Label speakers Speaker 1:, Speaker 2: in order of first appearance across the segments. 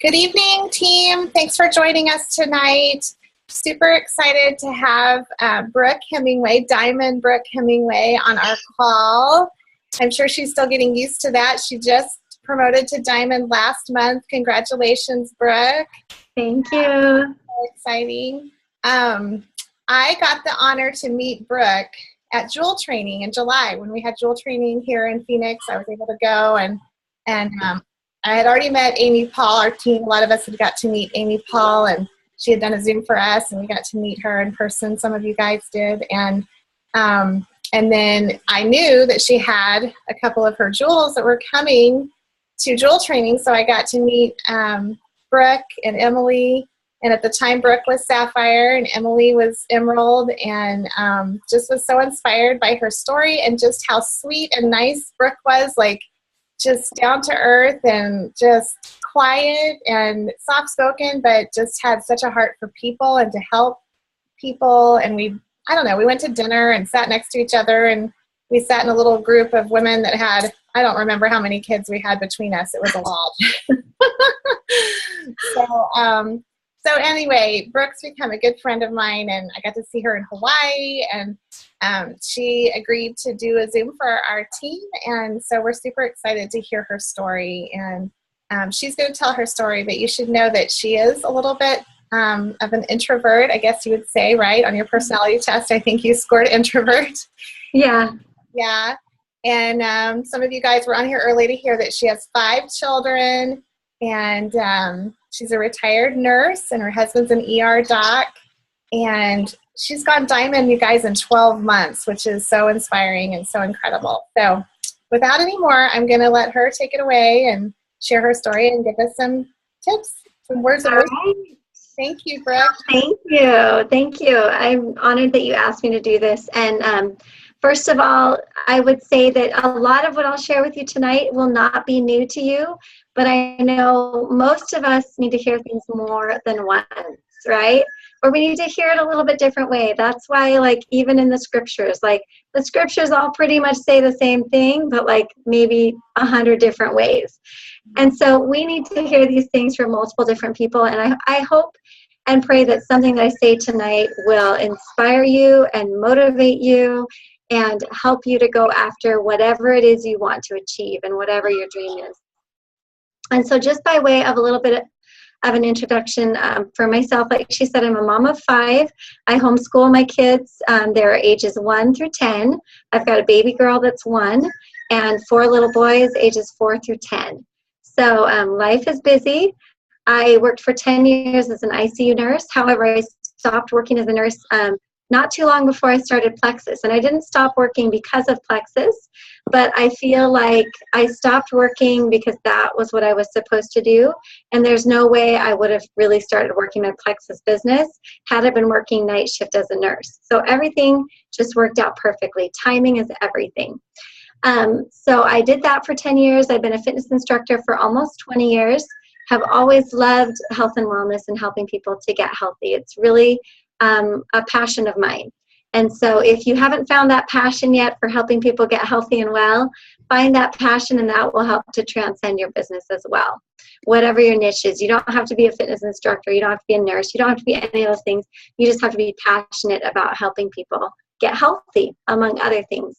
Speaker 1: Good evening, team. Thanks for joining us tonight. Super excited to have Brooke Hemingway, Diamond Brooke Hemingway, on our call. I'm sure she's still getting used to that. She just promoted to Diamond last month. Congratulations, Brooke.
Speaker 2: Thank you.
Speaker 1: So exciting. I got the honor to meet Brooke at Jewel Training in July. When we had Jewel Training here in Phoenix, I was able to go, and I had already met Amy Paul, our team. A lot of us had got to meet Amy Paul, and she had done a Zoom for us, and we got to meet her in person. Some of you guys did. And then I knew that she had a couple of her jewels that were coming to Jewel Training, so I got to meet Brooke and Emily. And at the time, Brooke was Sapphire and Emily was Emerald, and just was so inspired by her story and just how sweet and nice Brooke was, like just down to earth and just quiet and soft spoken, but just had such a heart for people and to help people. And we went to dinner and sat next to each other, and we sat in a little group of women that had, I don't remember how many kids we had between us. It was a lot. So anyway, Brooke's become a good friend of mine, and I got to see her in Hawaii, and she agreed to do a Zoom for our team, and so we're super excited to hear her story. And she's going to tell her story, but you should know that she is a little bit of an introvert, I guess you would say, right? On your personality test, I think you scored introvert.
Speaker 2: Yeah.
Speaker 1: Yeah. And some of you guys were on here early to hear that she has 5 children, and she's a retired nurse, and her husband's an ER doc, and she's gone Diamond, you guys, in 12 months, which is so inspiring and so incredible. So without any more, I'm going to let her take it away and share her story and give us some tips, some words of wisdom.
Speaker 2: Right.
Speaker 1: Thank you, Brooke.
Speaker 2: Thank you. Thank you. I'm honored that you asked me to do this. And first of all, I would say that a lot of what I'll share with you tonight will not be new to you, but I know most of us need to hear things more than once, right? Or we need to hear it a little bit different way. That's why, like, even in the scriptures, like, the scriptures all pretty much say the same thing, but like maybe 100 different ways. And so we need to hear these things from multiple different people. And I hope and pray that something that I say tonight will inspire you and motivate you and help you to go after whatever it is you want to achieve and whatever your dream is. And so just by way of a little bit of an introduction for myself, like she said, I'm a mom of 5. I homeschool my kids. They're ages 1 through 10. I've got a baby girl that's 1 and 4 little boys ages 4 through 10. So life is busy. I worked for 10 years as an ICU nurse. However, I stopped working as a nurse not too long before I started Plexus. And I didn't stop working because of Plexus, but I feel like I stopped working because that was what I was supposed to do. And there's no way I would have really started working my Plexus business had I been working night shift as a nurse. So everything just worked out perfectly. Timing is everything. So I did that for 10 years. I've been a fitness instructor for almost 20 years. Have always loved health and wellness and helping people to get healthy. It's really a passion of mine. And so if you haven't found that passion yet for helping people get healthy and well, find that passion, and that will help to transcend your business as well. Whatever your niche is, you don't have to be a fitness instructor, you don't have to be a nurse, you don't have to be any of those things. You just have to be passionate about helping people get healthy, among other things.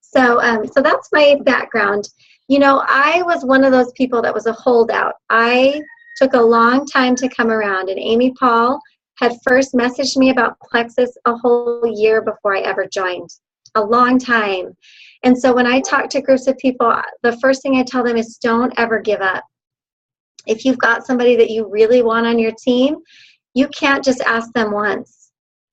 Speaker 2: So that's my background. You know, I was one of those people that was a holdout. I took a long time to come around, and Amy Paul had first messaged me about Plexus a whole year before I ever joined, a long time. And so when I talk to groups of people, the first thing I tell them is don't ever give up. If you've got somebody that you really want on your team, you can't just ask them once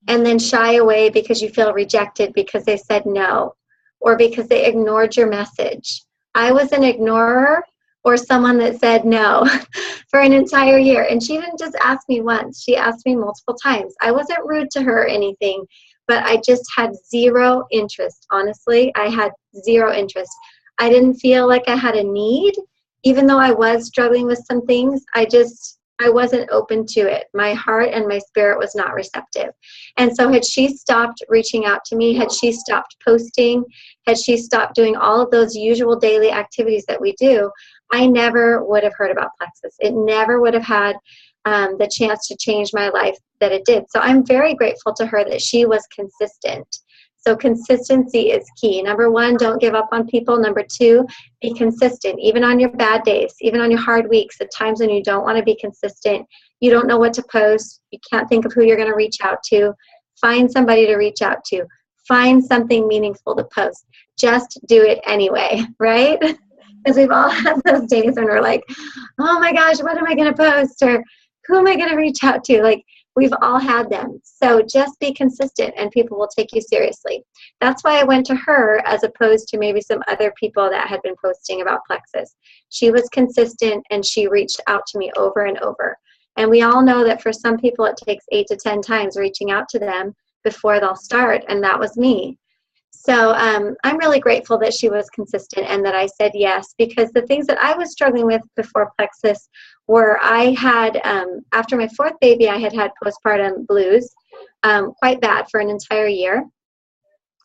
Speaker 2: and then shy away because you feel rejected because they said no or because they ignored your message. I was an ignorer or someone that said no for an entire year. And she didn't just ask me once. She asked me multiple times. I wasn't rude to her or anything, but I just had zero interest. Honestly, I had zero interest. I didn't feel like I had a need. Even though I was struggling with some things, I wasn't open to it. My heart and my spirit was not receptive. And so had she stopped reaching out to me, had she stopped posting, had she stopped doing all of those usual daily activities that we do, I never would have heard about Plexus. It never would have had the chance to change my life that it did. So I'm very grateful to her that she was consistent. So consistency is key. Number one, don't give up on people. Number two, be consistent, even on your bad days, even on your hard weeks, at times when you don't want to be consistent, you don't know what to post, you can't think of who you're going to reach out to, find somebody to reach out to, find something meaningful to post. Just do it anyway, right? Because we've all had those days when we're like, oh my gosh, what am I going to post? Or who am I going to reach out to? Like, we've all had them. So just be consistent and people will take you seriously. That's why I went to her as opposed to maybe some other people that had been posting about Plexus. She was consistent and she reached out to me over and over. And we all know that for some people it takes 8 to 10 times reaching out to them before they'll start. And that was me. So I'm really grateful that she was consistent and that I said yes, because the things that I was struggling with before Plexus were I had, after my 4th baby, I had postpartum blues, quite bad for an entire year.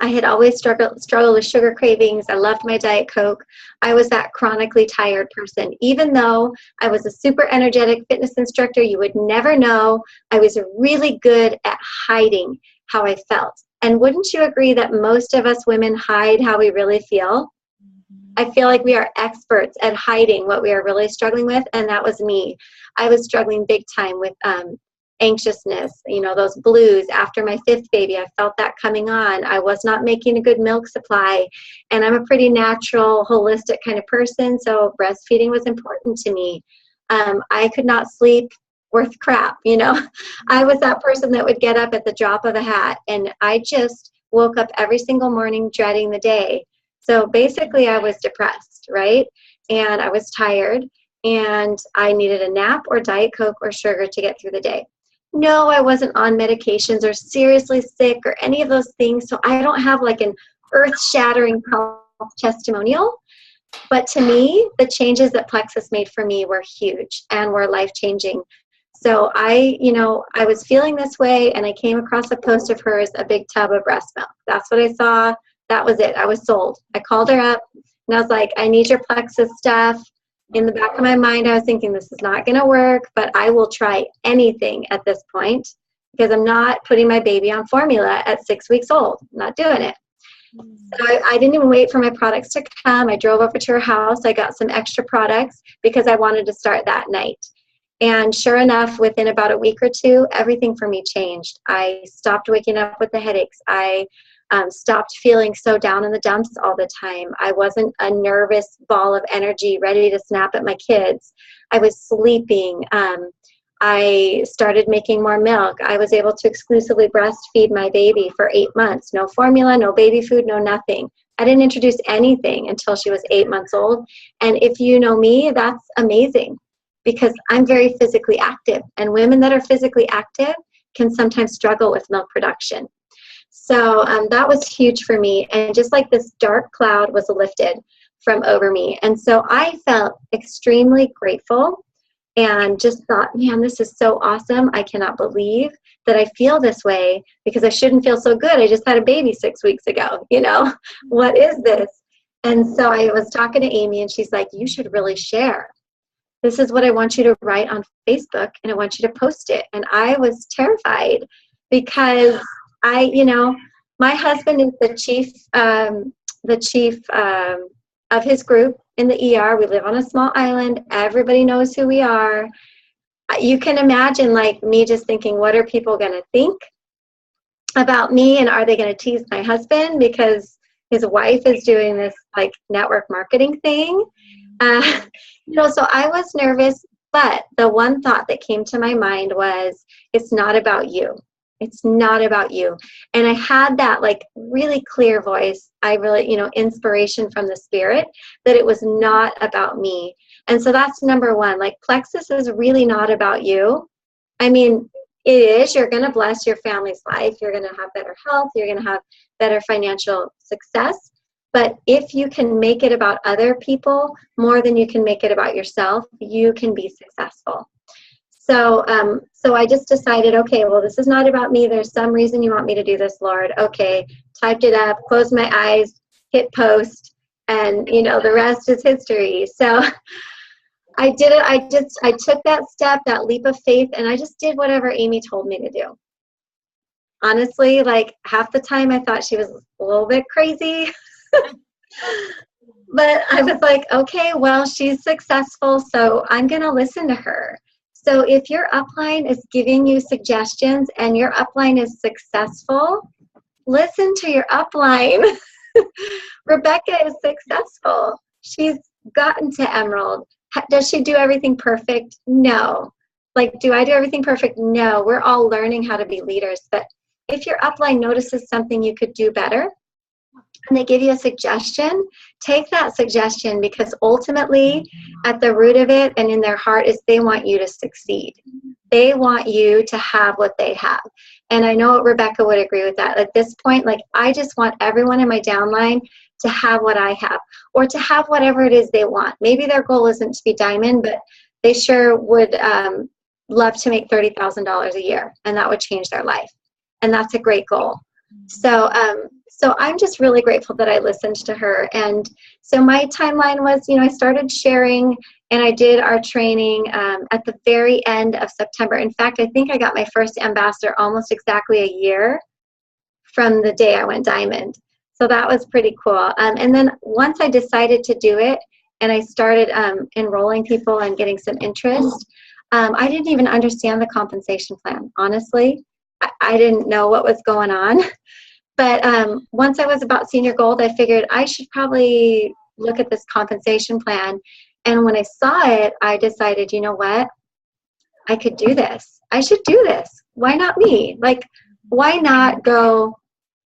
Speaker 2: I had always struggled with sugar cravings. I loved my Diet Coke. I was that chronically tired person. Even though I was a super energetic fitness instructor, you would never know. I was really good at hiding how I felt. And wouldn't you agree that most of us women hide how we really feel? I feel like we are experts at hiding what we are really struggling with, and that was me. I was struggling big time with anxiousness, those blues. After my 5th baby, I felt that coming on. I was not making a good milk supply, and I'm a pretty natural, holistic kind of person, so breastfeeding was important to me. I could not sleep worth crap, I was that person that would get up at the drop of a hat, and I just woke up every single morning dreading the day. So basically I was depressed, right? And I was tired and I needed a nap or Diet Coke or sugar to get through the day. No, I wasn't on medications or seriously sick or any of those things. So I don't have like an earth-shattering health testimonial. But to me, the changes that Plexus made for me were huge and were life-changing. So I was feeling this way and I came across a post of hers, a big tub of breast milk. That's what I saw. That was it. I was sold. I called her up and I was like, I need your Plexus stuff. In the back of my mind, I was thinking this is not going to work, but I will try anything at this point because I'm not putting my baby on formula at 6 weeks old. I'm not doing it. So I didn't even wait for my products to come. I drove over to her house. I got some extra products because I wanted to start that night. And sure enough, within about a week or two, everything for me changed. I stopped waking up with the headaches. I stopped feeling so down in the dumps all the time. I wasn't a nervous ball of energy ready to snap at my kids. I was sleeping. I started making more milk. I was able to exclusively breastfeed my baby for 8 months. No formula, no baby food, no nothing. I didn't introduce anything until she was 8 months old. And if you know me, that's amazing because I'm very physically active. And women that are physically active can sometimes struggle with milk production. So that was huge for me. And just like this dark cloud was lifted from over me. And so I felt extremely grateful and just thought, man, this is so awesome. I cannot believe that I feel this way because I shouldn't feel so good. I just had a baby 6 weeks ago. What is this? And so I was talking to Amy and she's like, you should really share. This is what I want you to write on Facebook and I want you to post it. And I was terrified because my husband is the chief of his group in the ER. We live on a small island. Everybody knows who we are. You can imagine like me just thinking, what are people going to think about me? And are they going to tease my husband because his wife is doing this like network marketing thing? So I was nervous, but the one thought that came to my mind was, it's not about you. It's not about you. And I had that like really clear voice. I really, inspiration from the spirit that it was not about me. And so that's number one. Like Plexus is really not about you. I mean, it is. You're going to bless your family's life. You're going to have better health. You're going to have better financial success. But if you can make it about other people more than you can make it about yourself, you can be successful. So I just decided, okay, well, this is not about me. There's some reason you want me to do this, Lord. Okay, typed it up, closed my eyes, hit post, and, the rest is history. So I did it. I took that step, that leap of faith, and I just did whatever Amy told me to do. Honestly, like half the time I thought she was a little bit crazy. But I was like, okay, well, she's successful, so I'm going to listen to her. So if your upline is giving you suggestions and your upline is successful, listen to your upline. Rebecca is successful. She's gotten to Emerald. Does she do everything perfect? No. Like, do I do everything perfect? No. We're all learning how to be leaders. But if your upline notices something you could do better, and they give you a suggestion, take that suggestion, because ultimately at the root of it and in their heart is they want you to succeed. They want you to have what they have. And I know Rebecca would agree with that. At this point, like, I just want everyone in my downline to have what I have, or to have whatever it is they want. Maybe their goal isn't to be diamond, but they sure would love to make $30,000 a year, and that would change their life. And that's a great goal. So I'm just really grateful that I listened to her. And so my timeline was, I started sharing, and I did our training at the very end of September. In fact, I think I got my first ambassador almost exactly a year from the day I went diamond. So that was pretty cool. And then once I decided to do it, and I started enrolling people and getting some interest, I didn't even understand the compensation plan. Honestly, I didn't know what was going on. But once I was about senior gold, I figured I should probably look at this compensation plan. And when I saw it, I decided, you know what? I could do this. I should do this. Why not me? Like, why not go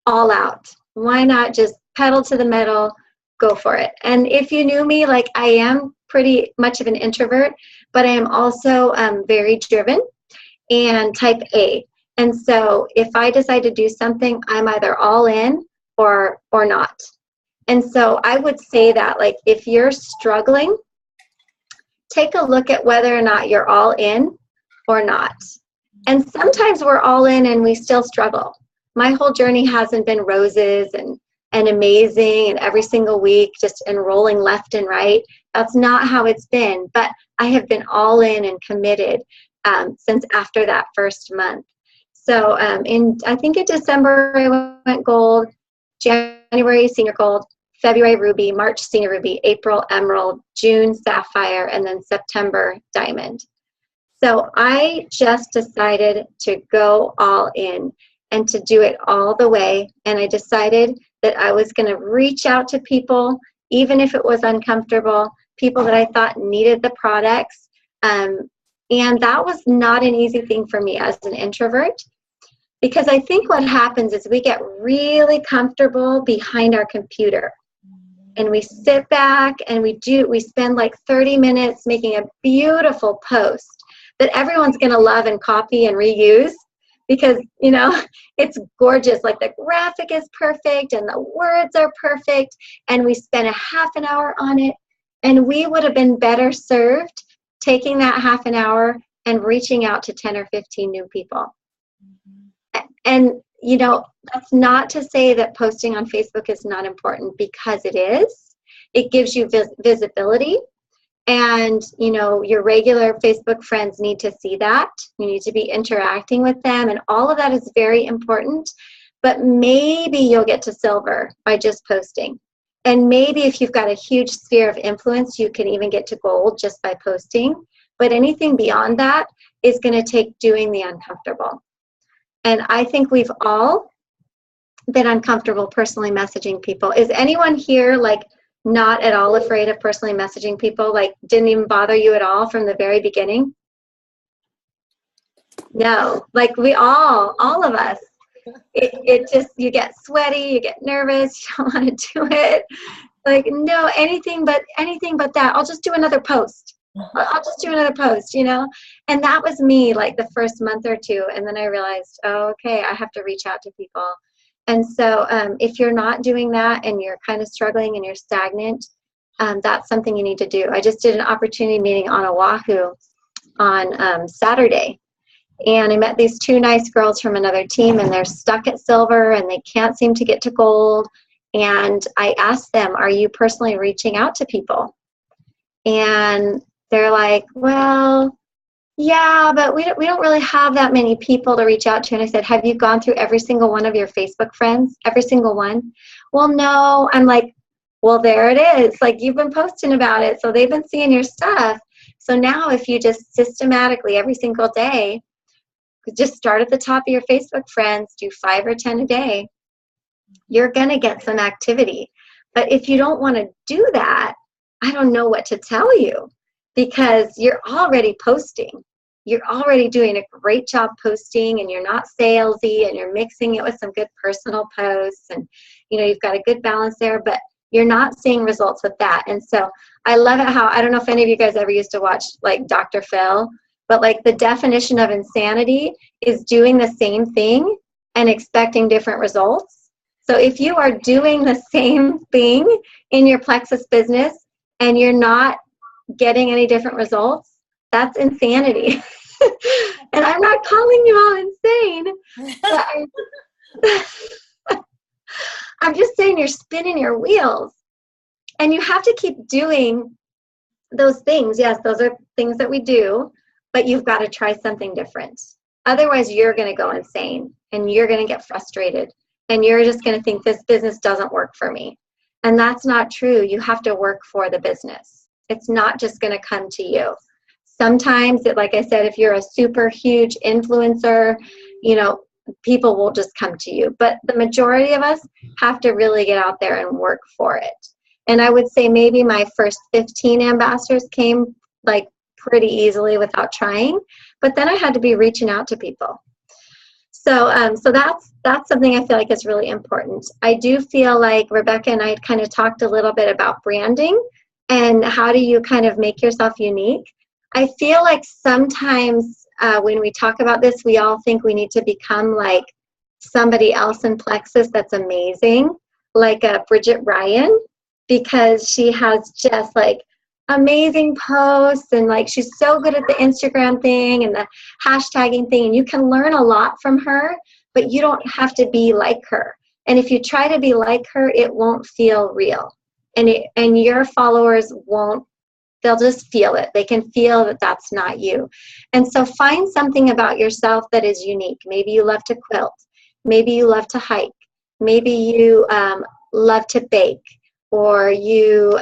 Speaker 2: all out? Why not just pedal to the metal, go for it? And if you knew me, like, I am pretty much of an introvert, but I am also very driven and type A. And so if I decide to do something, I'm either all in or not. And so I would say that, like, if you're struggling, take a look at whether or not you're all in or not. And sometimes we're all in and we still struggle. My whole journey hasn't been roses and amazing and every single week just enrolling left and right. That's not how it's been. But I have been all in and committed since after that first month. So I think in December I went gold, January senior gold, February ruby, March senior ruby, April emerald, June sapphire, and then September diamond. So I just decided to go all in and to do it all the way. And I decided that I was going to reach out to people, even if it was uncomfortable, people that I thought needed the products. And that was not an easy thing for me as an introvert, because I think what happens is we get really comfortable behind our computer and we sit back and we spend like 30 minutes making a beautiful post that everyone's going to love and copy and reuse because, it's gorgeous. Like, the graphic is perfect and the words are perfect, and we spent a half an hour on it, and we would have been better served taking that half an hour and reaching out to 10 or 15 new people. And, that's not to say that posting on Facebook is not important, because it is. It gives you visibility. And, your regular Facebook friends need to see that. You need to be interacting with them. And all of that is very important. But maybe you'll get to silver by just posting. And maybe if you've got a huge sphere of influence, you can even get to gold just by posting. But anything beyond that is going to take doing the uncomfortable. And I think we've all been uncomfortable personally messaging people. Is anyone here, like, not at all afraid of personally messaging people? Like, didn't even bother you at all from the very beginning? No, like, all of us. It just, you get sweaty, you get nervous, you don't want to do it. Like, no, anything but that. I'll just do another post. I'll just do another post, And that was me, like, the first month or two. And then I realized, oh, okay, I have to reach out to people. And so if you're not doing that and you're kind of struggling and you're stagnant, that's something you need to do. I just did an opportunity meeting on Oahu on Saturday. And I met these two nice girls from another team, and they're stuck at silver and they can't seem to get to gold. And I asked them, are you personally reaching out to people? And they're like, well, yeah, but we don't really have that many people to reach out to. And I said, have you gone through every single one of your Facebook friends? Every single one? Well, no. I'm like, well, there it is. Like, you've been posting about it, so they've been seeing your stuff. So now if you just systematically every single day, just start at the top of your Facebook friends, do 5 or 10 a day, you're going to get some activity. But if you don't want to do that, I don't know what to tell you, because you're already posting. You're already doing a great job posting, and you're not salesy, and you're mixing it with some good personal posts, and you've got a good balance there, but you're not seeing results with that. And so I love it how, I don't know if any of you guys ever used to watch like Dr. Phil, but like the definition of insanity is doing the same thing and expecting different results. So if you are doing the same thing in your Plexus business and you're not getting any different results, that's insanity. And I'm not calling you all insane, but I'm just saying you're spinning your wheels, and you have to keep doing those things. Yes, those are things that we do, but you've got to try something different. Otherwise, you're going to go insane, and you're going to get frustrated, and you're just going to think this business doesn't work for me. And that's not true. You have to work for the business. It's not just going to come to you. Sometimes, like I said, if you're a super huge influencer, people will just come to you. But the majority of us have to really get out there and work for it. And I would say maybe my first 15 ambassadors came like pretty easily without trying. But then I had to be reaching out to people. So that's something I feel like is really important. I do feel like Rebecca and I kind of talked a little bit about branding and how do you kind of make yourself unique. I feel like sometimes when we talk about this, we all think we need to become like somebody else in Plexus that's amazing, like Bridget Ryan, because she has just like amazing posts, and like she's so good at the Instagram thing and the hashtagging thing, and you can learn a lot from her, but you don't have to be like her. And if you try to be like her, it won't feel real, and your followers won't. They'll just feel it. They can feel that that's not you. And so find something about yourself that is unique. Maybe you love to quilt. Maybe you love to hike. Maybe you love to bake, or you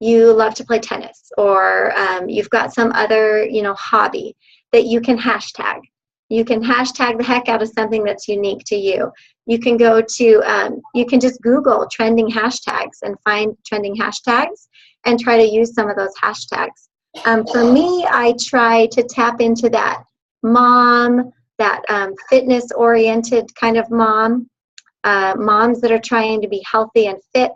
Speaker 2: love to play tennis, or you've got some other, hobby that you can hashtag. You can hashtag the heck out of something that's unique to you. You can go to, you can just Google trending hashtags and find trending hashtags and try to use some of those hashtags. For me, I try to tap into that mom, that fitness-oriented kind of mom, moms that are trying to be healthy and fit.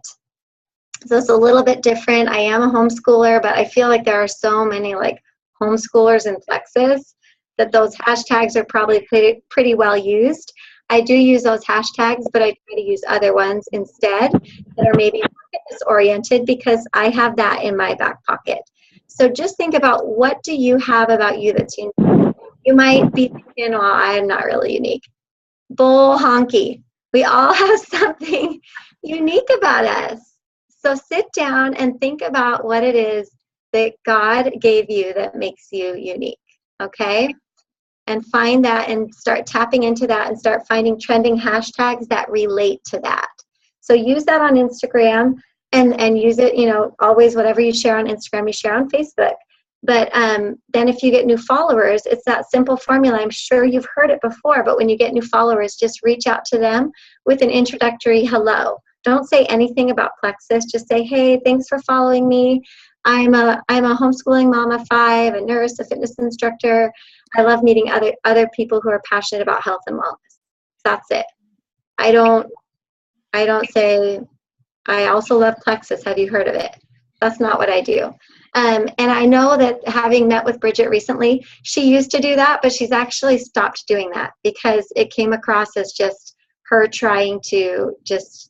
Speaker 2: So it's a little bit different. I am a homeschooler, but I feel like there are so many like homeschoolers in Plexus that those hashtags are probably pretty well used. I do use those hashtags, but I try to use other ones instead that are maybe fitness oriented, because I have that in my back pocket. So just think about, what do you have about you that's unique? You might be thinking, well, I'm not really unique. Bull honky. We all have something unique about us. So sit down and think about what it is that God gave you that makes you unique, okay? And find that and start tapping into that and start finding trending hashtags that relate to that. So use that on Instagram and use it, always whatever you share on Instagram, you share on Facebook. But then if you get new followers, it's that simple formula. I'm sure you've heard it before, but when you get new followers, just reach out to them with an introductory hello. Don't say anything about Plexus. Just say, hey, thanks for following me. I'm a homeschooling mom of 5, a nurse, a fitness instructor. I love meeting other people who are passionate about health and wellness. That's it. I don't say, I also love Plexus. Have you heard of it? That's not what I do. And I know that, having met with Bridget recently, she used to do that, but she's actually stopped doing that because it came across as just her trying to just,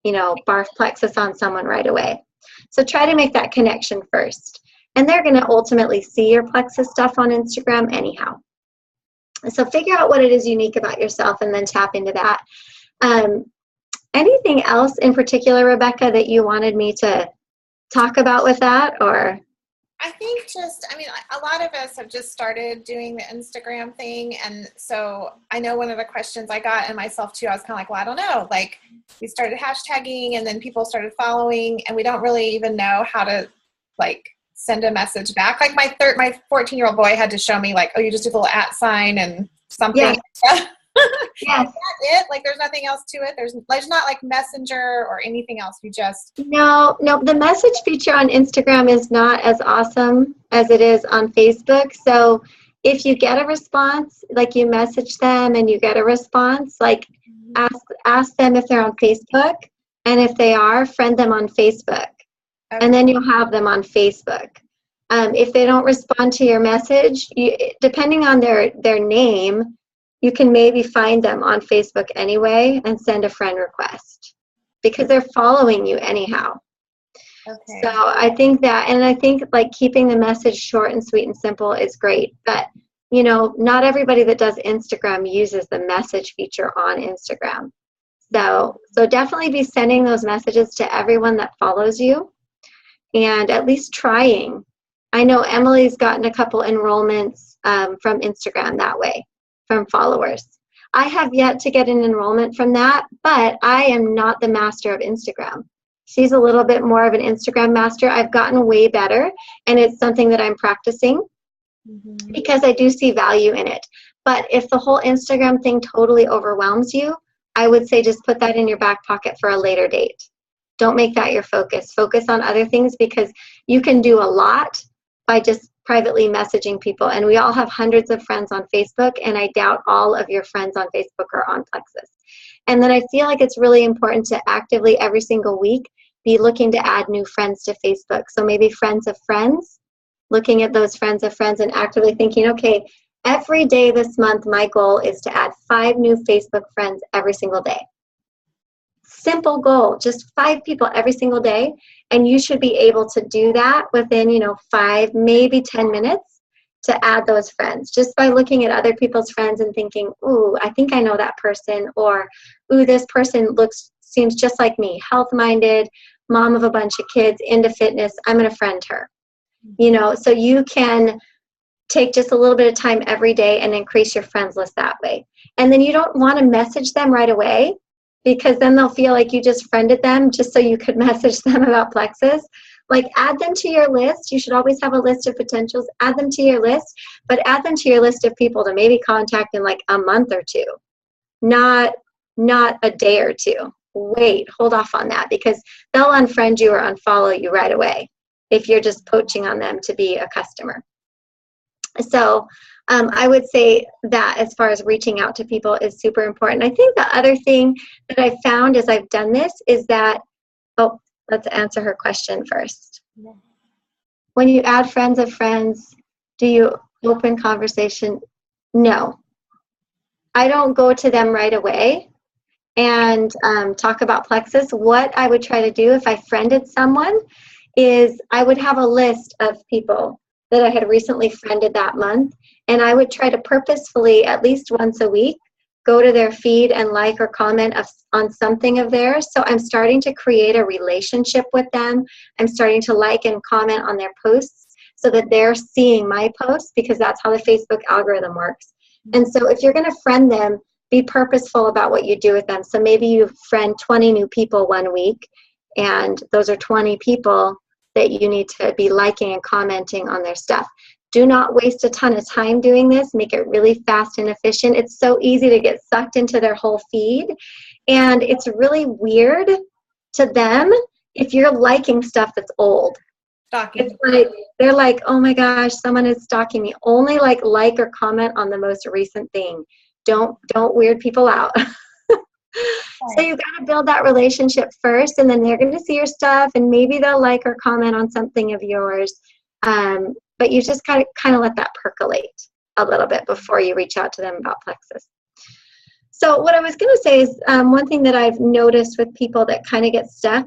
Speaker 2: barf Plexus on someone right away. So try to make that connection first. And they're going to ultimately see your Plexus stuff on Instagram anyhow. So figure out what it is unique about yourself and then tap into that. Anything else in particular, Rebecca, that you wanted me to talk about with that? Or
Speaker 1: I think I mean, a lot of us have just started doing the Instagram thing. And so I know one of the questions I got, and myself too, I was kind of like, well, I don't know. Like, we started hashtagging and then people started following, and we don't really even know how to like send a message back. Like my 14-year-old boy had to show me like, oh, you just do the little @ sign and something.
Speaker 2: Yes. Yes.
Speaker 1: Is that it? Like, there's nothing else to it. There's not like Messenger or anything else. You just
Speaker 2: No, the message feature on Instagram is not as awesome as it is on Facebook. So if you get a response, like you message them and you get a response, like ask them if they're on Facebook, and if they are, friend them on Facebook, and then you'll have them on Facebook. If they don't respond to your message, depending on their name, you can maybe find them on Facebook anyway and send a friend request, because they're following you anyhow.
Speaker 1: Okay.
Speaker 2: So I think that, and I think like keeping the message short and sweet and simple is great. But, you know, not everybody that does Instagram uses the message feature on Instagram. So definitely be sending those messages to everyone that follows you, and at least trying. I know Emily's gotten a couple enrollments from Instagram that way, from followers. I have yet to get an enrollment from that, but I am not the master of Instagram. She's a little bit more of an Instagram master. I've gotten way better, and it's something that I'm practicing because I do see value in it. But if the whole Instagram thing totally overwhelms you, I would say just put that in your back pocket for a later date. Don't make that your focus. Focus on other things, because you can do a lot by just privately messaging people. And we all have hundreds of friends on Facebook, and I doubt all of your friends on Facebook are on Plexus. And then I feel like it's really important to actively every single week be looking to add new friends to Facebook. So maybe friends of friends, looking at those friends of friends and actively thinking, okay, every day this month, my goal is to add 5 new Facebook friends every single day. Simple goal, just 5 people every single day. And you should be able to do that within, 5, maybe 10 minutes to add those friends, just by looking at other people's friends and thinking, ooh, I think I know that person, or ooh, this person seems just like me, health-minded, mom of a bunch of kids, into fitness, I'm going to friend her. So you can take just a little bit of time every day and increase your friends list that way. And then you don't want to message them right away, because then they'll feel like you just friended them just so you could message them about Plexus. Like, add them to your list. You should always have a list of potentials. Add them to your list, but add them to your list of people to maybe contact in like a month or 2, not a day or 2. Wait, hold off on that, because they'll unfriend you or unfollow you right away if you're just poaching on them to be a customer. So I would say that as far as reaching out to people is super important. I think the other thing that I found as I've done this is that, let's answer her question first. Yeah. When you add friends of friends, do you open conversation? No. I don't go to them right away and talk about Plexus. What I would try to do if I friended someone is I would have a list of people that I had recently friended that month, and I would try to purposefully, at least once a week, go to their feed and like or comment on something of theirs. So I'm starting to create a relationship with them. I'm starting to like and comment on their posts so that they're seeing my posts, because that's how the Facebook algorithm works. And so if you're going to friend them, be purposeful about what you do with them. So maybe you friend 20 new people one week, and those are 20 people that you need to be liking and commenting on their stuff. Do not waste a ton of time doing this. Make it really fast and efficient. It's so easy to get sucked into their whole feed. And it's really weird to them if you're liking stuff that's old.
Speaker 1: Stalking.
Speaker 2: It's like, they're like, oh my gosh, someone is stalking me. Only like or comment on the most recent thing. Don't weird people out. So you got to build that relationship first, and then they're going to see your stuff, and maybe they'll like or comment on something of yours. But you just kind of let that percolate a little bit before you reach out to them about Plexus. So what I was going to say is one thing that I've noticed with people that kind of get stuck,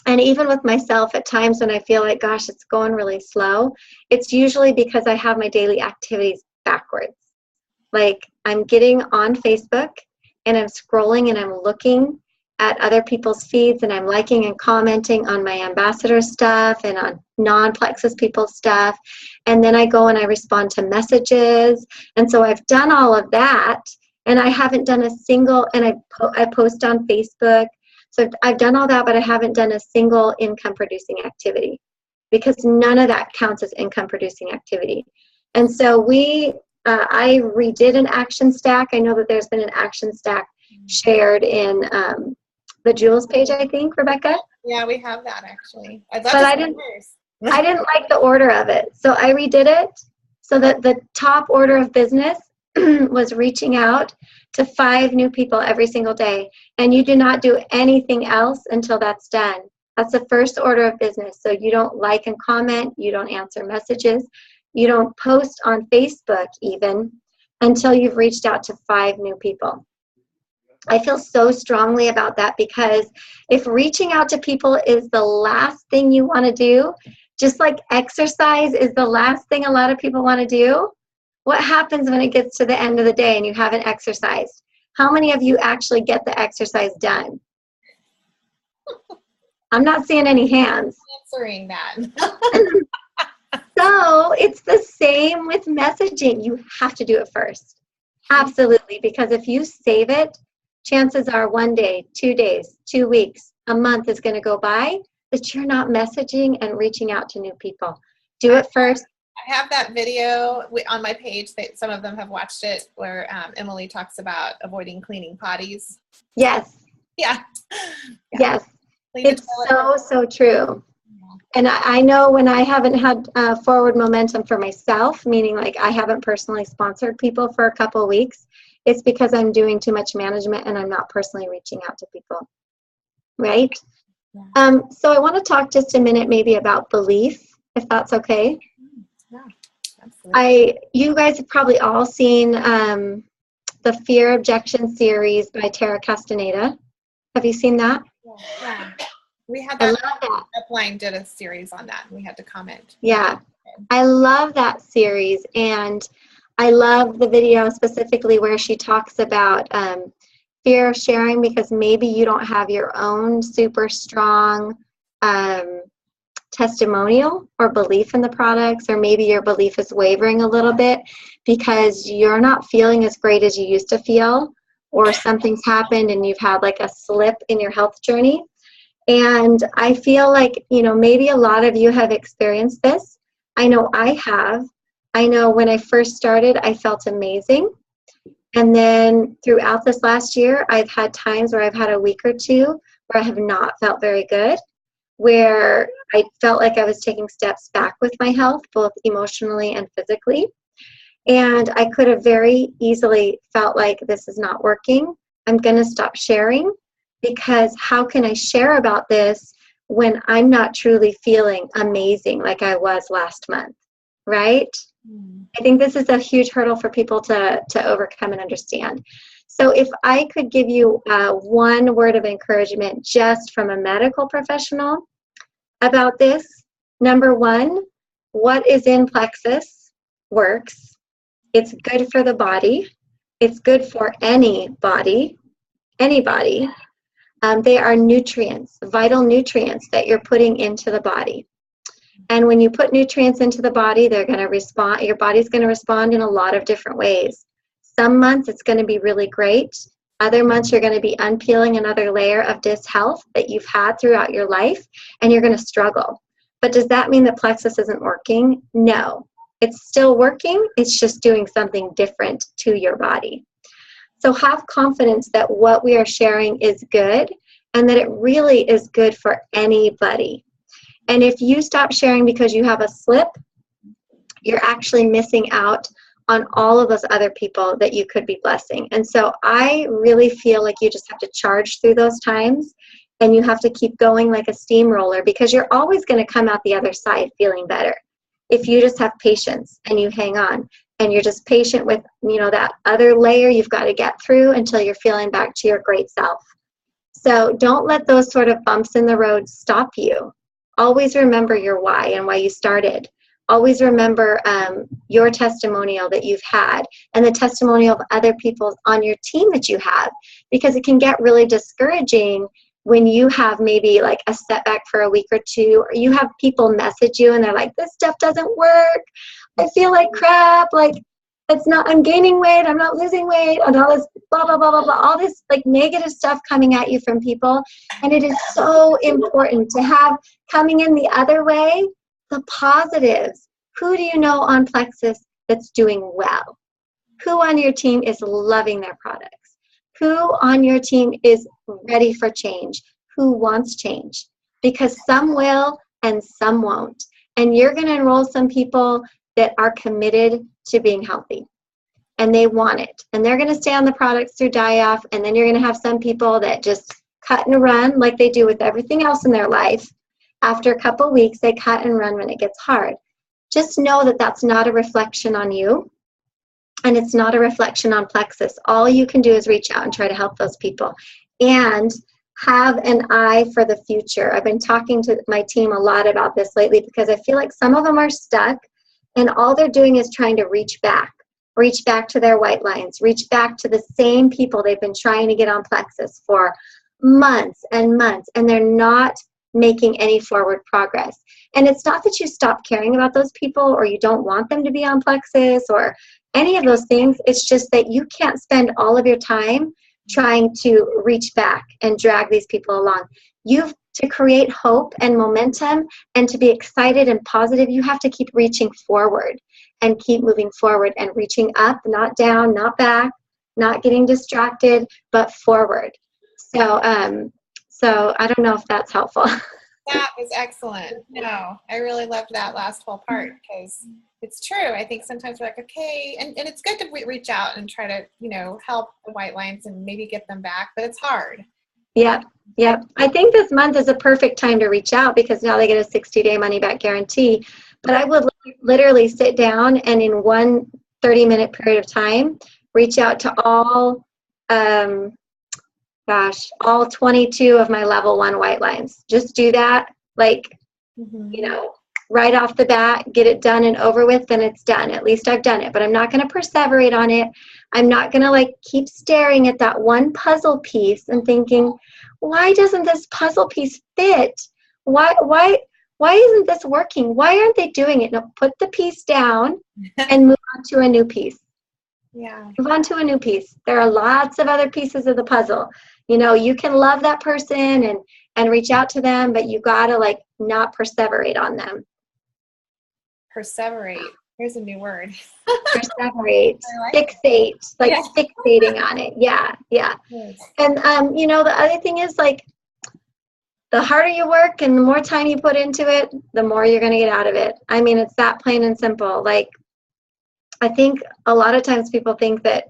Speaker 2: and even with myself at times when I feel like, gosh, it's going really slow, it's usually because I have my daily activities backwards. Like, I'm getting on Facebook and I'm scrolling and I'm looking, at other people's feeds and I'm liking and commenting on my ambassador stuff and on non-Plexus people's stuff. And then I go and I respond to messages. And so I've done all of that, and I haven't done a single, and I post on Facebook. So I've done all that, but I haven't done a single income producing activity, because none of that counts as income producing activity. And so I redid an action stack. I know that there's been an action stack shared in the Jules page, I think, Rebecca.
Speaker 1: Yeah, we have that actually.
Speaker 2: But I didn't like the order of it. So I redid it so that the top order of business was reaching out to 5 new people every single day. And you do not do anything else until that's done. That's the first order of business. So you don't like and comment, you don't answer messages, you don't post on Facebook even until you've reached out to 5 new people. I feel so strongly about that, because if reaching out to people is the last thing you want to do, just like exercise is the last thing a lot of people want to do, what happens when it gets to the end of the day and you haven't exercised? How many of you actually get the exercise done? I'm not seeing any hands.
Speaker 1: Answering that.
Speaker 2: So it's the same with messaging. You have to do it first. Absolutely. Because if you save it, chances are 1 day, 2 days, 2 weeks, a month is going to go by that you're not messaging and reaching out to new people. Do it first.
Speaker 1: I have that video on my page that some of them have watched it, where Emily talks about avoiding cleaning potties.
Speaker 2: Yes.
Speaker 1: Yeah.
Speaker 2: Yes. It's so true. And I know when I haven't had forward momentum for myself, meaning like I haven't personally sponsored people for a couple of weeks, it's because I'm doing too much management and I'm not personally reaching out to people, right? Yeah. So I want to talk just a minute maybe about belief, if that's okay.
Speaker 1: Yeah, absolutely.
Speaker 2: You guys have probably all seen the Fear Objection series by Tara Castaneda. Have you seen that?
Speaker 1: Yeah. We had that. Upline did a series on that, and we had to comment.
Speaker 2: Yeah. I love that series, and I love the video specifically where she talks about fear of sharing, because maybe you don't have your own super strong testimonial or belief in the products, or maybe your belief is wavering a little bit because you're not feeling as great as you used to feel, or something's happened and you've had like a slip in your health journey. And I feel like, maybe a lot of you have experienced this. I know I have. I know when I first started, I felt amazing. And then throughout this last year, I've had times where I've had a week or two where I have not felt very good, where I felt like I was taking steps back with my health, both emotionally and physically. And I could have very easily felt like, this is not working. I'm going to stop sharing, because how can I share about this when I'm not truly feeling amazing like I was last month, right? I think this is a huge hurdle for people to overcome and understand. So if I could give you one word of encouragement just from a medical professional about this, number one, what is in Plexus works. It's good for the body. It's good for anybody. They are nutrients, vital nutrients that you're putting into the body. And when you put nutrients into the body, they're going to respond. Your body's going to respond in a lot of different ways. Some months it's going to be really great. Other months you're going to be unpeeling another layer of dishealth that you've had throughout your life, and you're going to struggle. But does that mean that Plexus isn't working? No. It's still working. It's just doing something different to your body. So have confidence that what we are sharing is good, and that it really is good for anybody. And if you stop sharing because you have a slip, you're actually missing out on all of those other people that you could be blessing. And so I really feel like you just have to charge through those times, and you have to keep going like a steamroller, because you're always going to come out the other side feeling better if you just have patience and you hang on. And you're just patient with, that other layer you've got to get through until you're feeling back to your great self. So don't let those sort of bumps in the road stop you. Always remember your why and why you started. always remember your testimonial that you've had and the testimonial of other people on your team that you have, because it can get really discouraging when you have maybe like a setback for a week or two, or you have people message you and they're like, this stuff doesn't work. I feel like crap. Like, it's not, I'm gaining weight, I'm not losing weight, and all this blah, blah, blah, blah, blah, all this like negative stuff coming at you from people. And it is so important to have coming in the other way, the positives. Who do you know on Plexus that's doing well? Who on your team is loving their products? Who on your team is ready for change? Who wants change? Because some will and some won't. And you're going to enroll some people that are committed to being healthy. And they want it. And they're going to stay on the products through die-off. And then you're going to have some people that just cut and run like they do with everything else in their life. After a couple weeks, they cut and run when it gets hard. Just know that that's not a reflection on you. And it's not a reflection on Plexus. All you can do is reach out and try to help those people. And have an eye for the future. I've been talking to my team a lot about this lately because I feel like some of them are stuck and all they're doing is trying to reach back to their white lines, reach back to the same people they've been trying to get on Plexus for months and months, and they're not making any forward progress. And it's not that you stop caring about those people or you don't want them to be on Plexus or any of those things. It's just that you can't spend all of your time trying to reach back and drag these people along. You've to create hope and momentum and to be excited and positive, you have to keep reaching forward and keep moving forward and reaching up, not down, not back, not getting distracted, but forward. So I don't know if that's helpful.
Speaker 1: That was excellent. No, I really loved that last whole part because it's true. I think sometimes we're like, okay, and it's good to reach out and try to, help the white lines and maybe get them back, but it's hard.
Speaker 2: Yep. I think this month is a perfect time to reach out because now they get a 60-day money-back guarantee. But I would literally sit down and in one 30-minute period of time, reach out to all 22 of my level 1 white lines. Just do that, right off the bat, get it done and over with, then it's done. At least I've done it, but I'm not going to perseverate on it. I'm not going to keep staring at that one puzzle piece and thinking, why doesn't this puzzle piece fit? Why isn't this working? Why aren't they doing it? No, put the piece down and move on to a new piece.
Speaker 1: Yeah.
Speaker 2: Move on to a new piece. There are lots of other pieces of the puzzle. You can love that person and reach out to them, but you got to not perseverate on them.
Speaker 1: Perseverate. Here's a new word.
Speaker 2: Perseverate. Fixate. Fixating on it. Yeah. Yes. And, the other thing is the harder you work and the more time you put into it, the more you're going to get out of it. I mean, it's that plain and simple. I think a lot of times people think that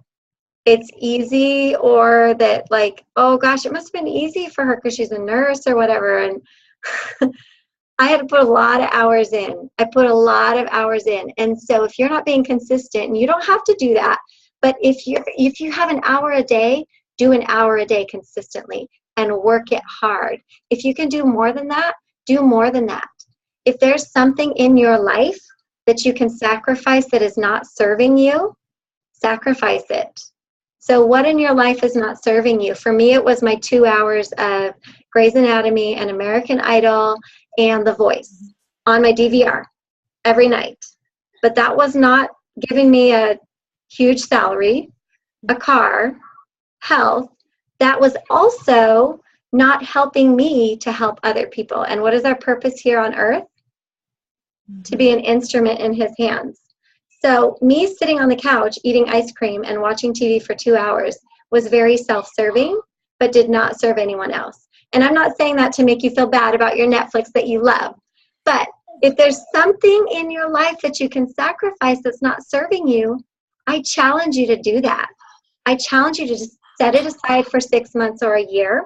Speaker 2: it's easy or that oh gosh, it must have been easy for her because she's a nurse or whatever. And I had to put a lot of hours in. And so if you're not being consistent, and you don't have to do that, but if you have an hour a day, do an hour a day consistently and work it hard. If you can do more than that, do more than that. If there's something in your life that you can sacrifice that is not serving you, sacrifice it. So what in your life is not serving you? For me, it was my 2 hours of Grey's Anatomy and American Idol and The Voice on my DVR every night. But that was not giving me a huge salary, a car, health. That was also not helping me to help other people. And what is our purpose here on earth? To be an instrument in his hands. So me sitting on the couch eating ice cream and watching TV for 2 hours was very self-serving, but did not serve anyone else. And I'm not saying that to make you feel bad about your Netflix that you love. But if there's something in your life that you can sacrifice that's not serving you, I challenge you to do that. I challenge you to just set it aside for 6 months or a year.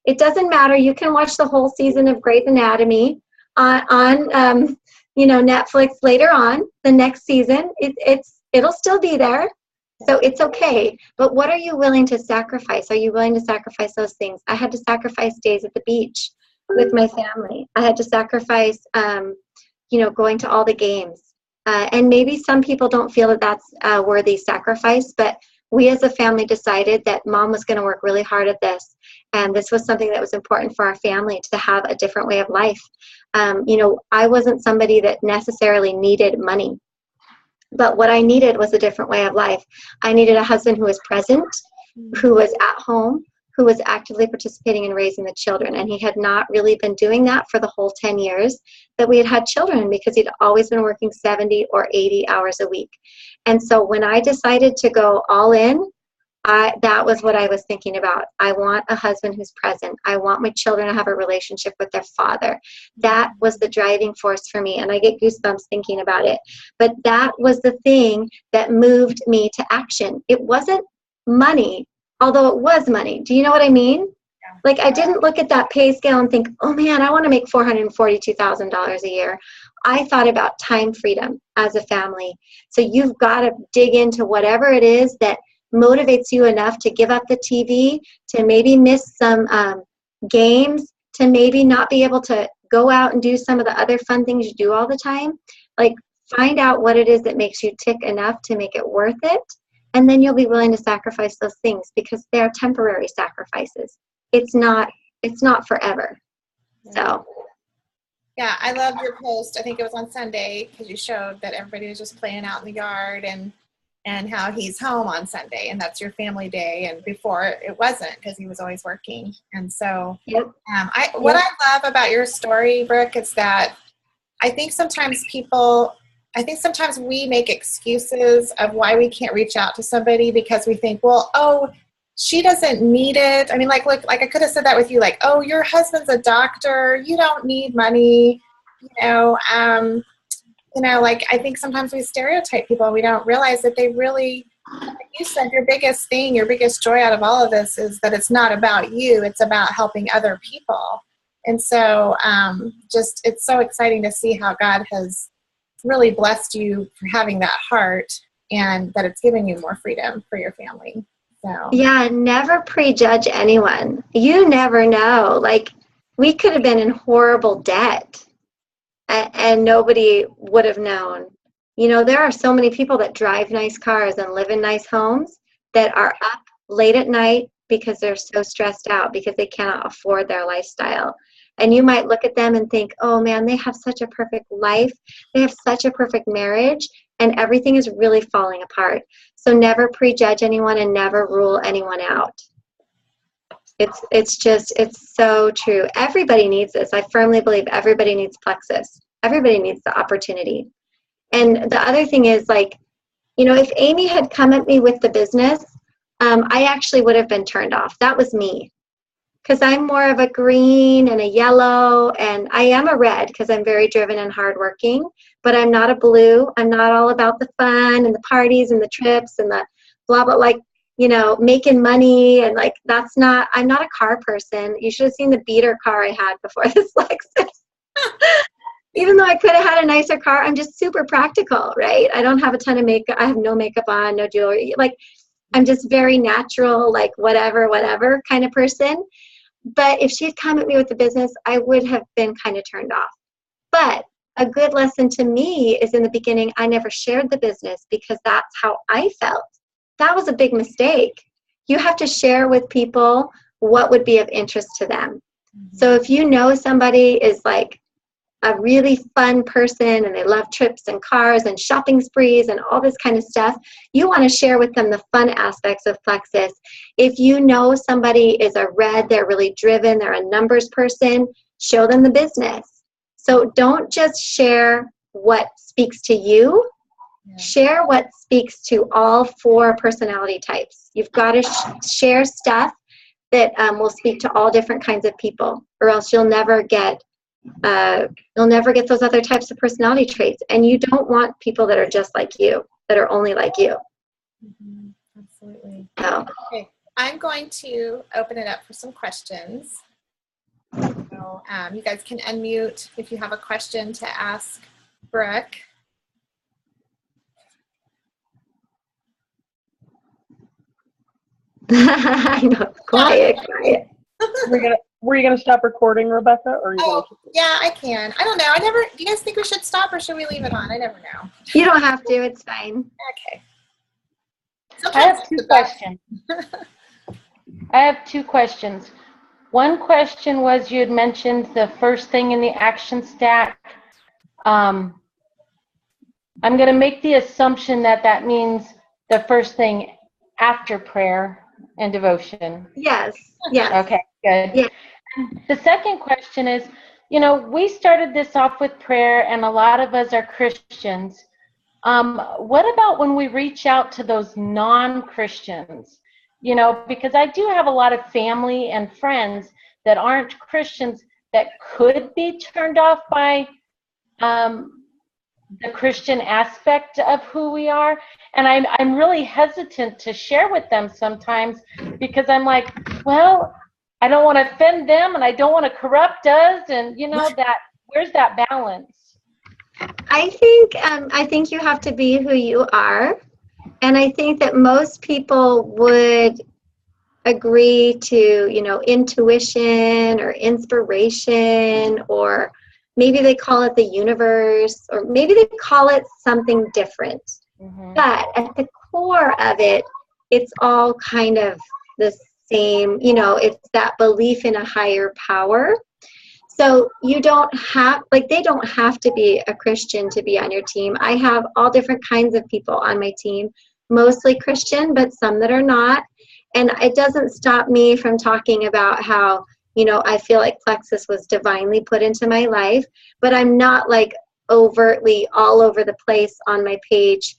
Speaker 2: It doesn't matter. You can watch the whole season of Grey's Anatomy on Netflix later on, the next season. It'll still be there. So it's okay. But what are you willing to sacrifice? Are you willing to sacrifice those things? I had to sacrifice days at the beach with my family. I had to sacrifice, going to all the games. And maybe some people don't feel that that's a worthy sacrifice, but we as a family decided that mom was going to work really hard at this. And this was something that was important for our family to have a different way of life. I wasn't somebody that necessarily needed money, but what I needed was a different way of life. I needed a husband who was present, who was at home, who was actively participating in raising the children. And he had not really been doing that for the whole 10 years that we had had children, because he'd always been working 70 or 80 hours a week. And so when I decided to go all in, that was what I was thinking about. I want a husband who's present. I want my children to have a relationship with their father. That was the driving force for me. And I get goosebumps thinking about it. But that was the thing that moved me to action. It wasn't money, although it was money. Do you know what I mean?
Speaker 1: Yeah.
Speaker 2: Like, I didn't look at that pay scale and think, oh man, I want to make $442,000 a year. I thought about time freedom as a family. So you've got to dig into whatever it is that motivates you enough to give up the TV, to maybe miss some games, to maybe not be able to go out and do some of the other fun things you do all the time. Like, find out what it is that makes you tick enough to make it worth it. And then you'll be willing to sacrifice those things, because they're temporary sacrifices. It's not forever. So.
Speaker 1: Yeah, I loved your post. I think it was on Sunday, because you showed that everybody was just playing out in the yard, and how he's home on Sunday, and that's your family day. And before it wasn't, because he was always working. And so what I love about your story, Brooke, is that I think sometimes we make excuses of why we can't reach out to somebody, because we think, well, oh, she doesn't need it. I mean, like, look, like I could have said that with you, like, oh, your husband's a doctor, you don't need money, like, I think sometimes we stereotype people and we don't realize that they really, like you said, your biggest thing, your biggest joy out of all of this is that it's not about you, it's about helping other people. And so it's so exciting to see how God has really blessed you for having that heart, and that it's given you more freedom for your family. So
Speaker 2: Yeah, never prejudge anyone. You never know. Like, we could have been in horrible debt, and nobody would have known. There are so many people that drive nice cars and live in nice homes that are up late at night because they're so stressed out because they cannot afford their lifestyle. And you might look at them and think, oh man, they have such a perfect life. They have such a perfect marriage, and everything is really falling apart. So never prejudge anyone and never rule anyone out. It's so true. Everybody needs this. I firmly believe everybody needs plexus. Everybody needs the opportunity. And the other thing is, like, if Amy had come at me with the business, I actually would have been turned off. That was me. Because I'm more of a green and a yellow, and I am a red because I'm very driven and hardworking, but I'm not a blue. I'm not all about the fun and the parties and the trips and the blah, blah, like, making money. And like, I'm not a car person. You should have seen the beater car I had before this Lexus. Even though I could have had a nicer car, I'm just super practical, right? I don't have a ton of makeup. I have no makeup on, no jewelry. Like, I'm just very natural, like whatever kind of person. But if she had come at me with the business, I would have been kind of turned off. But a good lesson to me is, in the beginning, I never shared the business because that's how I felt. That was a big mistake. You have to share with people what would be of interest to them. Mm-hmm. So if you know somebody is like a really fun person and they love trips and cars and shopping sprees and all this kind of stuff, you want to share with them the fun aspects of Plexus. If you know somebody is a red, they're really driven, they're a numbers person, show them the business. So don't just share what speaks to you. Share what speaks to all 4 personality types. You've got to share stuff that will speak to all different kinds of people, or else you'll never get those other types of personality traits. And you don't want people that are just like you, that are only like you.
Speaker 1: Mm-hmm. Absolutely.
Speaker 2: So.
Speaker 1: Okay, I'm going to open it up for some questions. So you guys can unmute if you have a question to ask Brooke.
Speaker 2: I know, quiet.
Speaker 3: Were you going to stop recording, Rebecca, or are you going
Speaker 1: Oh, yeah, I can. I don't know. Do you guys think we should stop or should we leave it on? I never know.
Speaker 2: You don't have to. It's fine.
Speaker 1: Okay.
Speaker 4: I have two questions. I have two questions. One question was, you had mentioned the first thing in the action stack. I'm going to make the assumption that that means the first thing after prayer and devotion.
Speaker 2: Yes. Yes.
Speaker 4: Okay, good.
Speaker 2: Yeah.
Speaker 4: The second question is, we started this off with prayer, and a lot of us are Christians. What about when we reach out to those non-Christians? Because I do have a lot of family and friends that aren't Christians that could be turned off by the Christian aspect of who we are. And I'm really hesitant to share with them sometimes because I'm like, well, I don't want to offend them and I don't want to corrupt us. And, that where's that balance?
Speaker 2: I think you have to be who you are. And I think that most people would agree to, intuition or inspiration, or maybe they call it the universe, or maybe they call it something different. Mm-hmm. But at the core of it, it's all kind of the same, it's that belief in a higher power. So you don't have, they don't have to be a Christian to be on your team. I have all different kinds of people on my team, mostly Christian, but some that are not. And it doesn't stop me from talking about how, I feel like Plexus was divinely put into my life, but I'm not overtly all over the place on my page.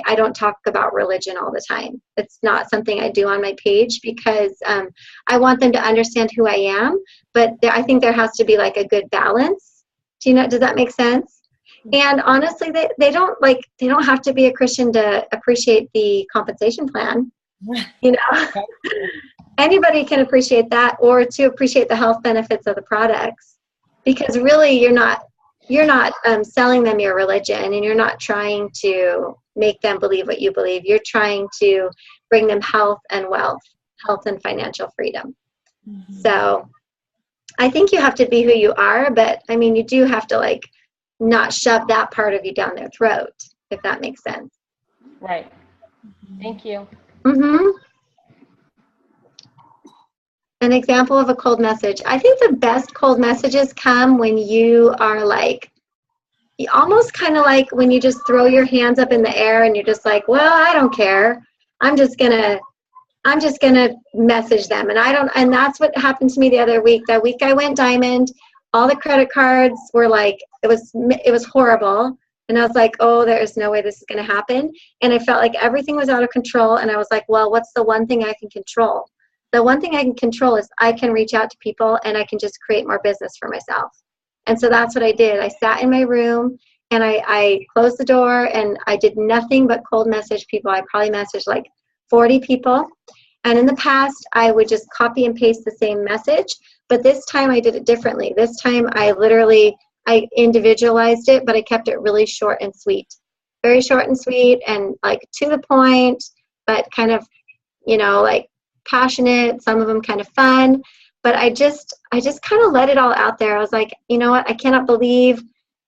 Speaker 2: I don't talk about religion all the time. It's not something I do on my page because I want them to understand who I am, but I think there has to be a good balance. Does that make sense? And honestly, they don't have to be a Christian to appreciate the compensation plan. Anybody can appreciate that, or to appreciate the health benefits of the products, because really you're not selling them your religion, and you're not trying to make them believe what you believe. You're trying to bring them health and wealth, health and financial freedom. Mm-hmm. So I think you have to be who you are, but you do have to not shove that part of you down their throat, if that makes sense.
Speaker 4: Right. Thank you.
Speaker 2: Mm-hmm. An example of a cold message. I think the best cold messages come when you are almost kind of like when you just throw your hands up in the air and you're just like, well, I don't care. I'm just gonna message them. And that's what happened to me the other week. That week I went diamond. All the credit cards were it was horrible. And I was like, oh, there is no way this is going to happen. And I felt like everything was out of control. And I was like, well, what's the one thing I can control? The one thing I can control is I can reach out to people and I can just create more business for myself. And so that's what I did. I sat in my room and I closed the door and I did nothing but cold message people. I probably messaged 40 people. And in the past, I would just copy and paste the same message. But this time I did it differently. This time I individualized it, but I kept it really short and sweet. Very short and sweet and to the point, but kind of, passionate, some of them kind of fun. But I just kind of let it all out there. I was like, you know what? I cannot believe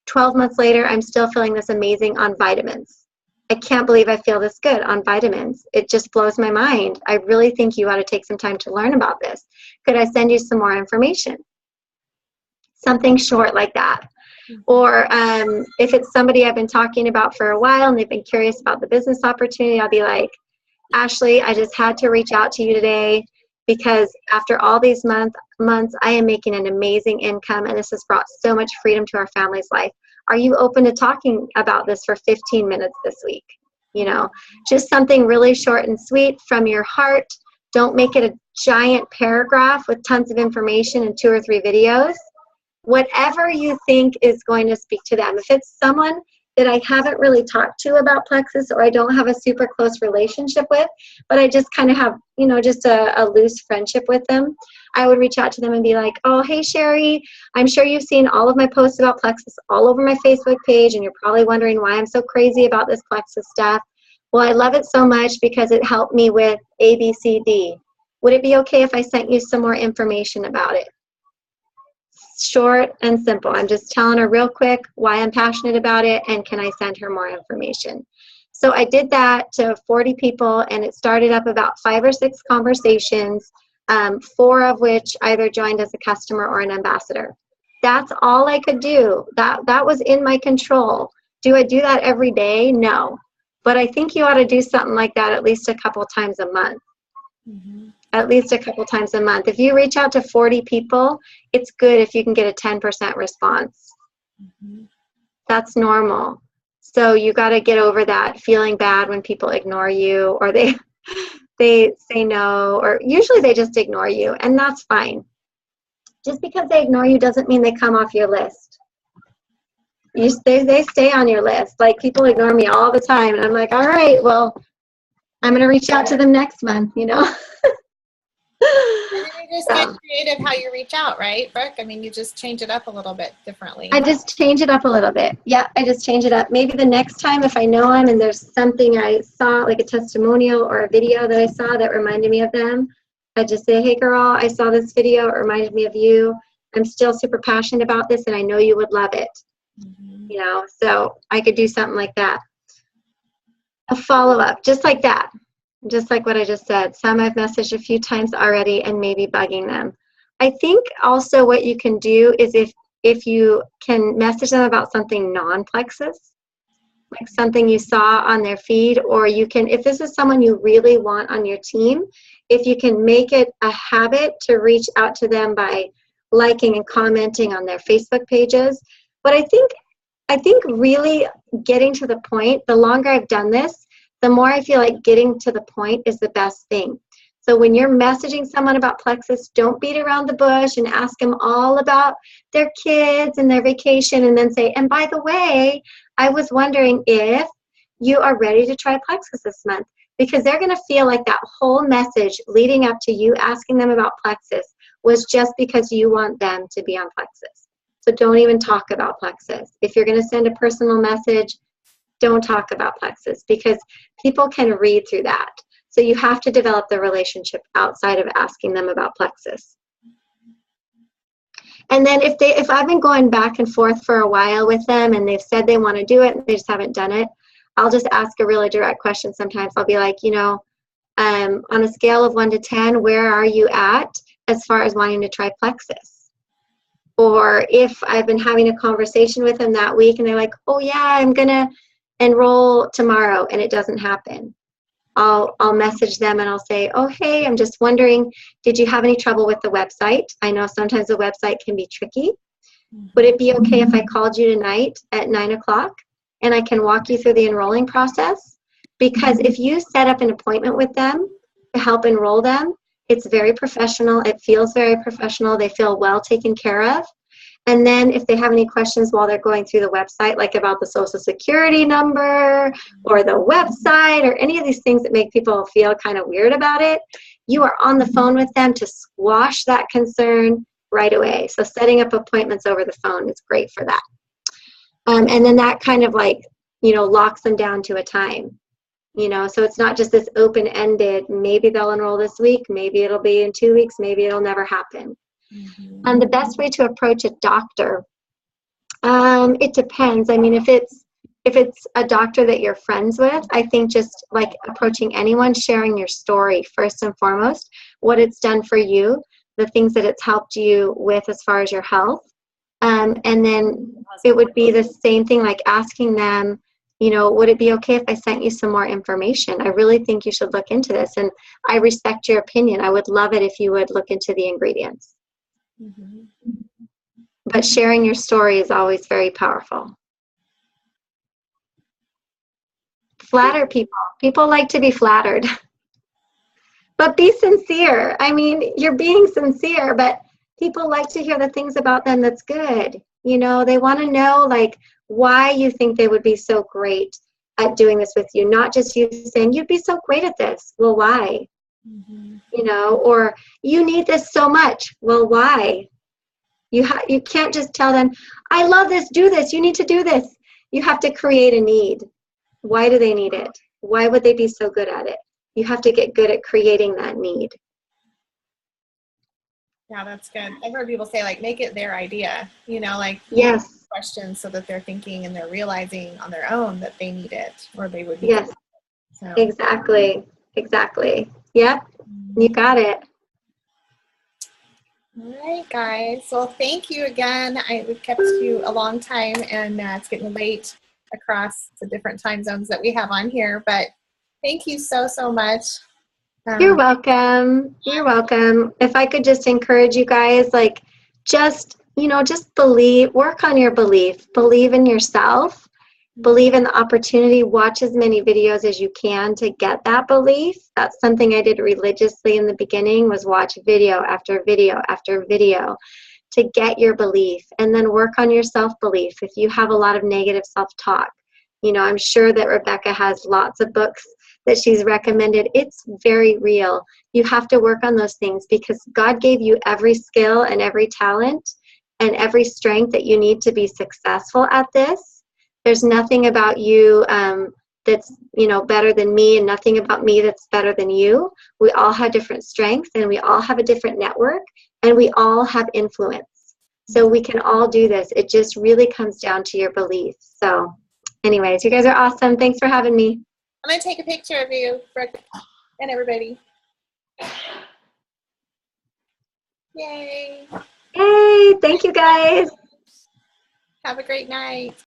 Speaker 2: 12 months later, I'm still feeling this amazing on vitamins. I can't believe I feel this good on vitamins. It just blows my mind. I really think you ought to take some time to learn about this. Could I send you some more information? Something short like that. Or if it's somebody I've been talking about for a while and they've been curious about the business opportunity, I'll be like, Ashley, I just had to reach out to you today because after all these months, I am making an amazing income and this has brought so much freedom to our family's life. Are you open to talking about this for 15 minutes this week? Just something really short and sweet from your heart. Don't make it a giant paragraph with tons of information and 2 or 3 videos. Whatever you think is going to speak to them. If it's someone that I haven't really talked to about Plexus or I don't have a super close relationship with, but I just kind of have, just a loose friendship with them, I would reach out to them and be like, oh, hey, Sherry, I'm sure you've seen all of my posts about Plexus all over my Facebook page, and you're probably wondering why I'm so crazy about this Plexus stuff. Well, I love it so much because it helped me with A, B, C, D. Would it be okay if I sent you some more information about it? short and simple. I'm just telling her real quick why I'm passionate about it and can I send her more information. So I did that to 40 people, and it started up about 5 or 6 conversations, 4 of which either joined as a customer or an ambassador. That's all I could do. That was in my control. Do I do that every day? No. But I think you ought to do something like that at least a couple times a month.
Speaker 1: Mm-hmm.
Speaker 2: At least a couple times a month. If you reach out to 40 people, it's good if you can get a 10% response.
Speaker 1: Mm-hmm.
Speaker 2: That's normal. So you got to get over that feeling bad when people ignore you, or they say no, or usually they just ignore you, and that's fine. Just because they ignore you doesn't mean they come off your list. They stay on your list. Like, people ignore me all the time, and I'm like, all right, well, I'm going to reach out to them next month, you know.
Speaker 1: And then you just get creative how you reach out, right, Brooke? I mean, you just change it up a little bit differently.
Speaker 2: I just change it up a little bit. Yeah, I just change it up. Maybe the next time, if I know them and there's something I saw, like a testimonial or a video that I saw that reminded me of them, I just say, hey, girl, I saw this video. It reminded me of you. I'm still super passionate about this, and I know you would love it.
Speaker 1: Mm-hmm.
Speaker 2: You know, so I could do something like that. A follow-up, just like that. Just like what I just said. Some I've messaged a few times already and maybe bugging them. I think also what you can do is if you can message them about something non-Plexus, like something you saw on their feed, or you can, if this is someone you really want on your team, if you can make it a habit to reach out to them by liking and commenting on their Facebook pages. But I think really getting to the point, the longer I've done this, the more I feel like getting to the point is the best thing. So when you're messaging someone about Plexus, don't beat around the bush and ask them all about their kids and their vacation, and then say, and by the way, I was wondering if you are ready to try Plexus this month, because they're going to feel like that whole message leading up to you asking them about Plexus was just because you want them to be on Plexus. So don't even talk about Plexus. If you're going to send a personal message, don't talk about Plexus, because people can read through that. So you have to develop the relationship outside of asking them about Plexus. And then if I've been going back and forth for a while with them and they've said they want to do it and they just haven't done it, I'll just ask a really direct question. Sometimes I'll be like, you know, on a scale of 1 to 10, where are you at as far as wanting to try Plexus? Or if I've been having a conversation with them that week and they're like, oh yeah, I'm going to enroll tomorrow, and it doesn't happen, I'll message them and I'll say, oh, hey, I'm just wondering, did you have any trouble with the website? I know sometimes the website can be tricky. Would it be okay if I called you tonight at 9 o'clock and I can walk you through the enrolling process? Because if you set up an appointment with them to help enroll them, it's very professional. It feels very professional. They feel well taken care of. And then if they have any questions while they're going through the website, like about the social security number or the website or any of these things that make people feel kind of weird about it, you are on the phone with them to squash that concern right away. So setting up appointments over the phone is great for that. And then that kind of like, you know, locks them down to a time. You know, so it's not just this open-ended, maybe they'll enroll this week, maybe it'll be in 2 weeks, maybe it'll never happen. And the best way to approach a doctor, it depends. I mean, if it's a doctor that you're friends with, I think just like approaching anyone, sharing your story first and foremost, what it's done for you, the things that it's helped you with as far as your health. And then it would be the same thing, like asking them, you know, would it be okay if I sent you some more information? I really think you should look into this, and I respect your opinion. I would love it if you would look into the ingredients. Mm-hmm. But sharing your story is always very powerful. Flatter people. People like to be flattered. But be sincere. I mean, you're being sincere, but people like to hear the things about them that's good. You know, they want to know, like, why you think they would be so great at doing this with you. Not just you saying, you'd be so great at this. Well, why? Mm-hmm. You know, or you need this so much. Well, why? You can't just tell them, I love this, do this, you need to do this. You have to create a need. Why do they need it? Why would they be so good at it? You have to get good at creating that need.
Speaker 1: Yeah, that's good. I've heard people say, like, make it their idea, you know, like
Speaker 2: Yes,
Speaker 1: questions so that they're thinking and they're realizing on their own that they need it or they would be.
Speaker 2: yes,
Speaker 1: So.
Speaker 2: exactly. Exactly. Yep, you got it.
Speaker 1: All right, guys. Well, thank you again. We've kept you a long time, and it's getting late across the different time zones that we have on here. But thank you so, so much.
Speaker 2: You're welcome. You're welcome. If I could just encourage you guys, like, just, just believe, work on your belief, believe in yourself, believe in the opportunity, watch as many videos as you can to get that belief. That's something I did religiously in the beginning, was watch video after video after video to get your belief, and then work on your self-belief. If you have a lot of negative self-talk, I'm sure that Rebecca has lots of books that she's recommended. It's very real. You have to work on those things because God gave you every skill and every talent and every strength that you need to be successful at this. There's nothing about you that's better than me, and nothing about me that's better than you. We all have different strengths, and we all have a different network, and we all have influence. So we can all do this. It just really comes down to your beliefs. So anyways, you guys are awesome. Thanks for having me.
Speaker 1: I'm going to take a picture of you, Brooke, and everybody. Yay.
Speaker 2: Hey, thank you guys.
Speaker 1: Have a great night.